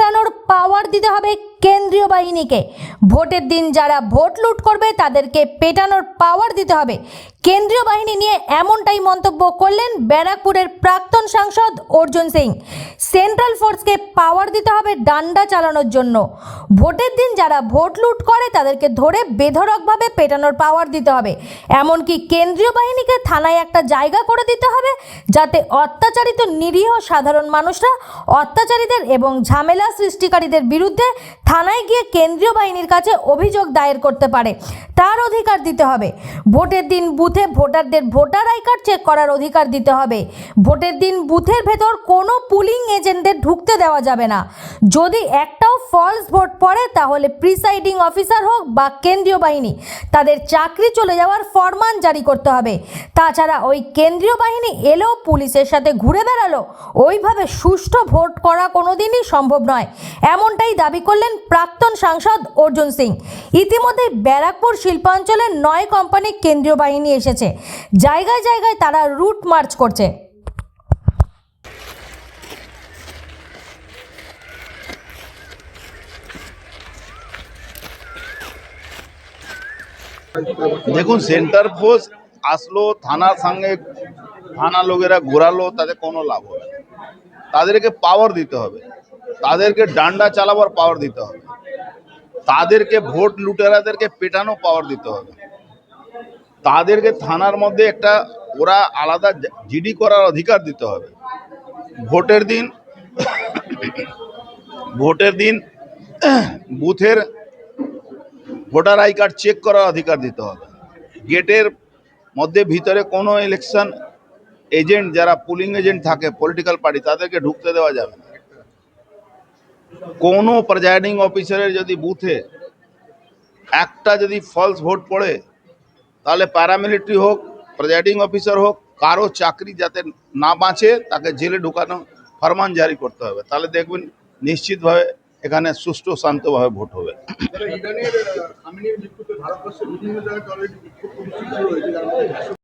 পেটানোর পাওয়ার দিতে হবে কেন্দ্রীয় বাহিনীকে। ভোটের দিন যারা ভোট লুট করবে তাদেরকে পেটানোর পাওয়ার দিতে হবে কেন্দ্রীয় বাহিনী নিয়ে এমনটাই মন্তব্য করলেন ব্যারাকপুরের প্রাক্তন সাংসদ অর্জুন সিং। সেন্ট্রাল ফোর্সকে পাওয়ার দিতে হবে ডান্ডা চালানোর জন্য। ভোটের দিন যারা ভোট লুট করে তাদেরকে ধরে বেধড়কভাবে পেটানোর পাওয়ার দিতে হবে। এমনকি কেন্দ্রীয় বাহিনীকে থানায় একটা জায়গা করে দিতে হবে যাতে অত্যাচারিত নিরীহ সাধারণ মানুষরা অত্যাচারীদের এবং ঝামেলা সৃষ্টিকারীদের বিরুদ্ধে থানায় গিয়ে কেন্দ্রীয় বাহিনীর কাছে অভিযোগ দায়ের করতে পারে, তার অধিকার দিতে হবে। ভোটের দিন বুথে ভোটারদের ভোটার আই কার্ড চেক করার অধিকার দিতে হবে। ভোটের দিন বুথের ভেতর কোনো পুলিং এজেন্টদের ঢুকতে দেওয়া যাবে না। যদি একটাও ফলস ভোট পড়ে তাহলে প্রিসাইডিং অফিসার হোক বা কেন্দ্রীয় বাহিনী তাদের চাকরি চলে যাওয়ার ফরমান জারি করতে হবে। তাছাড়া ওই কেন্দ্রীয় বাহিনী এলেও পুলিশের সাথে ঘুরে বেড়ালো ওইভাবে সুষ্ঠু ভোট করা কোনোদিনই সম্ভব নয়, এমনটাই দাবি করলেন প্রাক্তন সাংসদ অর্জুন সিং। ইতিমধ্যে ব্যারাকপুর শিল্পাঞ্চলের 9 কোম্পানি কেন্দ্রীয় বাহিনী এসেছে, জায়গায় জায়গায় তারা রুট মার্চ করছে। দেখুন, সেন্টার ফোর্স আসলো, থানার সঙ্গে থানা লোকেরা ঘোরালো, তাতে কোনো লাভ হবে না। তাদেরকে পাওয়ার দিতে হবে, তাদেরকে ডান্ডা চালাবার পাওয়ার দিতে হবে, তাদেরকে ভোট লুটেরাদেরকে পেটানো পাওয়ার দিতে হবে, তাদেরকে থানার মধ্যে একটা ওরা আলাদা জিডি করার অধিকার দিতে হবে। ভোটের দিন বুথের ভোটার আই কার্ড চেক করার অধিকার দিতে হবে। গেটের মধ্যে ভিতরে কোনো ইলেকশন এজেন্ট যারা পুলিং এজেন্ট থাকে পলিটিক্যাল পার্টি তাদেরকে ঢুকতে দেওয়া যাবে না। কোনো প্রিজাইডিং অফিসারের যদি বুথে একটা যদি ফলস ভোট পড়ে তাহলে প্যারামিলিটারি হোক প্রিজাইডিং অফিসার হোক কারো চাকরি যাতে না বাঁচে তাকে জেলে ঢুকানো ফরমান জারি করতে হবে। তাহলে দেখবেন নিশ্চিতভাবে এখানে সুষ্ঠু শান্তভাবে ভোট হবে।